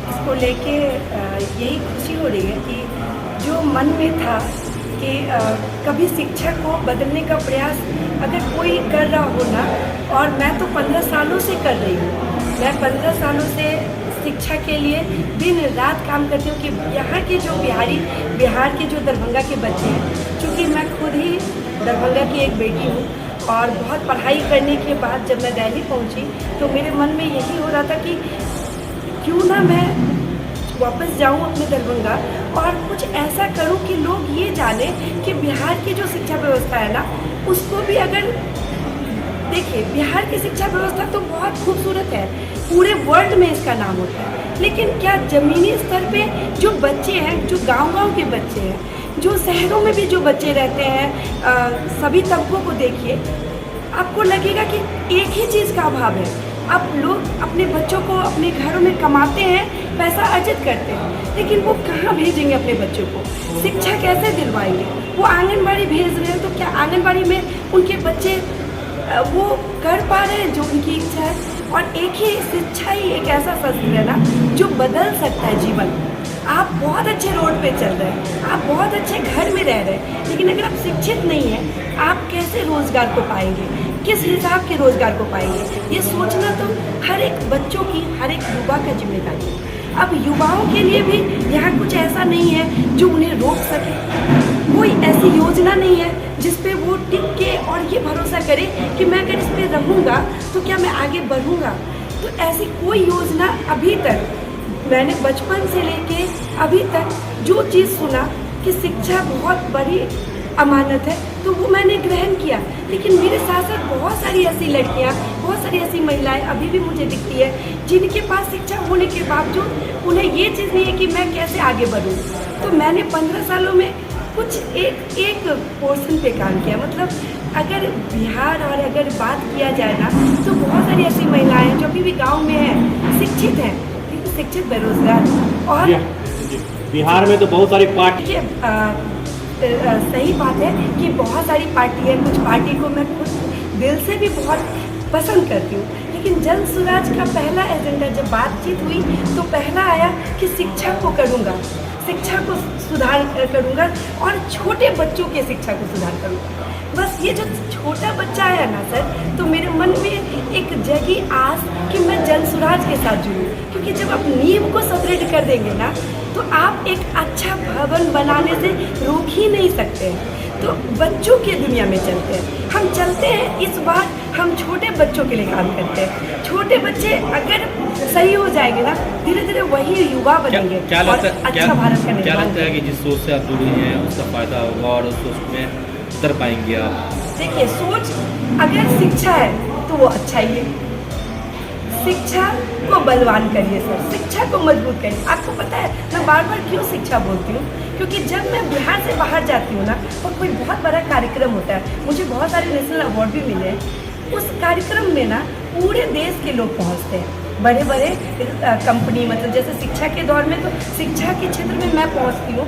इसको लेके यही खुशी हो रही है कि जो मन में था कि कभी शिक्षा को बदलने का प्रयास अगर कोई कर रहा हो ना, और मैं तो 15 सालों से कर रही हूँ। मैं 15 सालों से शिक्षा के लिए दिन रात काम करती हूँ कि यहाँ के जो बिहार के जो दरभंगा के बच्चे हैं, चूँकि मैं खुद ही दरभंगा की एक बेटी हूँ और बहुत पढ़ाई करने के बाद जब मैं दिल्ली पहुँची तो मेरे मन में यही हो रहा था कि क्यों ना मैं वापस जाऊं अपने दरभंगा और कुछ ऐसा करूं कि लोग ये जाने कि बिहार की जो शिक्षा व्यवस्था है ना, उसको भी अगर देखिए, बिहार की शिक्षा व्यवस्था तो बहुत खूबसूरत है, पूरे वर्ल्ड में इसका नाम होता है, लेकिन क्या ज़मीनी स्तर पे जो बच्चे हैं, जो गांव-गांव के बच्चे हैं, जो शहरों में भी जो बच्चे रहते हैं, सभी तबकों को देखिए, आपको लगेगा कि एक ही चीज़ का अभाव है। अब लोग अपने बच्चों को अपने घरों में कमाते हैं, पैसा अर्जित करते हैं, लेकिन वो कहाँ भेजेंगे अपने बच्चों को? शिक्षा कैसे दिलवाएंगे? वो आंगनबाड़ी भेज रहे हैं तो क्या आंगनबाड़ी में उनके बच्चे वो कर पा रहे हैं जो उनकी इच्छा है? और एक ही शिक्षा ही एक ऐसा शस्त्र है ना जो बदल सकता है जीवन। आप बहुत अच्छे रोड पे चल रहे हैं, आप बहुत अच्छे घर में रह रहे हैं, लेकिन अगर आप शिक्षित नहीं हैं, आप कैसे रोजगार को पाएंगे? किस हिसाब के रोजगार को पाएंगे? ये सोचना तो हर एक बच्चों की, हर एक युवा का जिम्मेदारी है। अब युवाओं के लिए भी यहाँ कुछ ऐसा नहीं है जो उन्हें रोक सके। कोई ऐसी योजना नहीं है जिस पे वो टिक के और ये भरोसा करे कि मैं अगर इस पे रहूँगा तो क्या मैं आगे बढ़ूँगा। तो ऐसी कोई योजना अभी तक, मैंने बचपन से लेके अभी तक जो चीज़ सुना कि शिक्षा बहुत बड़ी अमानत है, तो वो मैंने ग्रहण किया। लेकिन मेरे साथ साथ बहुत सारी ऐसी लड़कियां, बहुत सारी ऐसी महिलाएं अभी भी मुझे दिखती है जिनके पास शिक्षा होने के बावजूद उन्हें ये चीज़ नहीं है कि मैं कैसे आगे बढ़ूं। तो मैंने 15 सालों में कुछ एक पोर्शन पे काम किया। मतलब अगर बिहार और अगर बात किया जाए ना, तो बहुत सारी ऐसी महिलाएं हैं जो अभी भी गाँव में हैं, शिक्षित हैं, लेकिन शिक्षित बेरोजगार। और बिहार में तो बहुत सारी पार्टी, सही बात है कि बहुत सारी पार्टी है, कुछ पार्टी को मैं खुद दिल से भी बहुत पसंद करती हूँ, लेकिन जन स्वराज का पहला एजेंडा जब बातचीत हुई तो पहला आया कि शिक्षा को करूँगा, शिक्षा को सुधार करूँगा और छोटे बच्चों की शिक्षा को सुधार करूँगा। बस ये जो छोटा बच्चा आया ना सर, तो मेरे मन में एक जगी आस कि मैं जन स्वराज के साथ जुड़ूँ, क्योंकि जब आप नींव को सुदृढ़ कर देंगे ना, तो आप एक अच्छा भवन बनाने से रोक ही नहीं सकते हैं। तो बच्चों की दुनिया में चलते हैं, हम चलते हैं। इस बार हम छोटे बच्चों के लिए काम करते हैं। छोटे बच्चे अगर सही हो जाएंगे ना, धीरे धीरे वही युवा बनेंगे और अच्छा भारत का निर्माण। क्या लगता है कि जिस सोच से आप जुड़ी हैं उसका फायदा होगा और उस सोच में उतर पाएंगे आप? देखिए, सोच अगर शिक्षा है तो वो अच्छा ही है। शिक्षा को बलवान करिए सर, शिक्षा को मजबूत करिए। आपको पता है मैं बार बार क्यों शिक्षा बोलती हूँ? क्योंकि जब मैं बिहार से बाहर जाती हूँ ना, और कोई बहुत बड़ा कार्यक्रम होता है, मुझे बहुत सारे नेशनल अवार्ड भी मिले हैं, उस कार्यक्रम में ना पूरे देश के लोग पहुँचते हैं, बड़े बड़े कंपनी, मतलब जैसे शिक्षा के दौर में तो शिक्षा के क्षेत्र में मैं पहुँचती हूँ,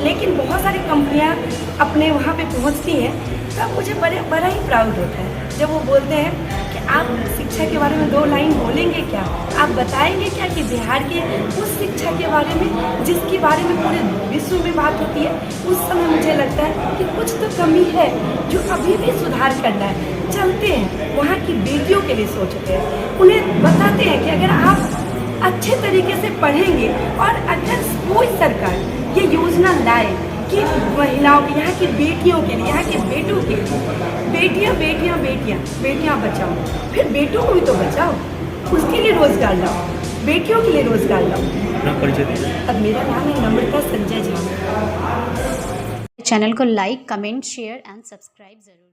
लेकिन बहुत सारी कंपनियां अपने वहाँ पे पहुँचती हैं, तब मुझे बड़ा ही प्राउड होता है जब वो बोलते हैं कि आप शिक्षा के बारे में 2 लाइन बोलेंगे क्या, आप बताएंगे क्या कि बिहार के उस शिक्षा के बारे में जिसके बारे में पूरे विश्व में बात होती है। उस समय मुझे लगता है कि कुछ तो कमी है जो अभी भी सुधार करना है। चलते हैं, वहाँ की बेटियों के लिए सोचते हैं, उन्हें बताते हैं कि अगर आप अच्छे तरीके से पढ़ेंगे और अगर कोई सरकार ये योजना लाए कि महिलाओं के, यहाँ की बेटियों के लिए, यहाँ के बेटों के लिए, बेटियाँ बेटियाँ बेटियाँ बेटियाँ बचाओ, फिर बेटों को भी तो बचाओ, उसके लिए रोजगार लाओ, बेटियों के लिए रोजगार लाओ। अपना परिचय दीजिए। अब मेरा नाम है नम्रता संजय झा। चैनल को like, comment, share and subscribe जरूर।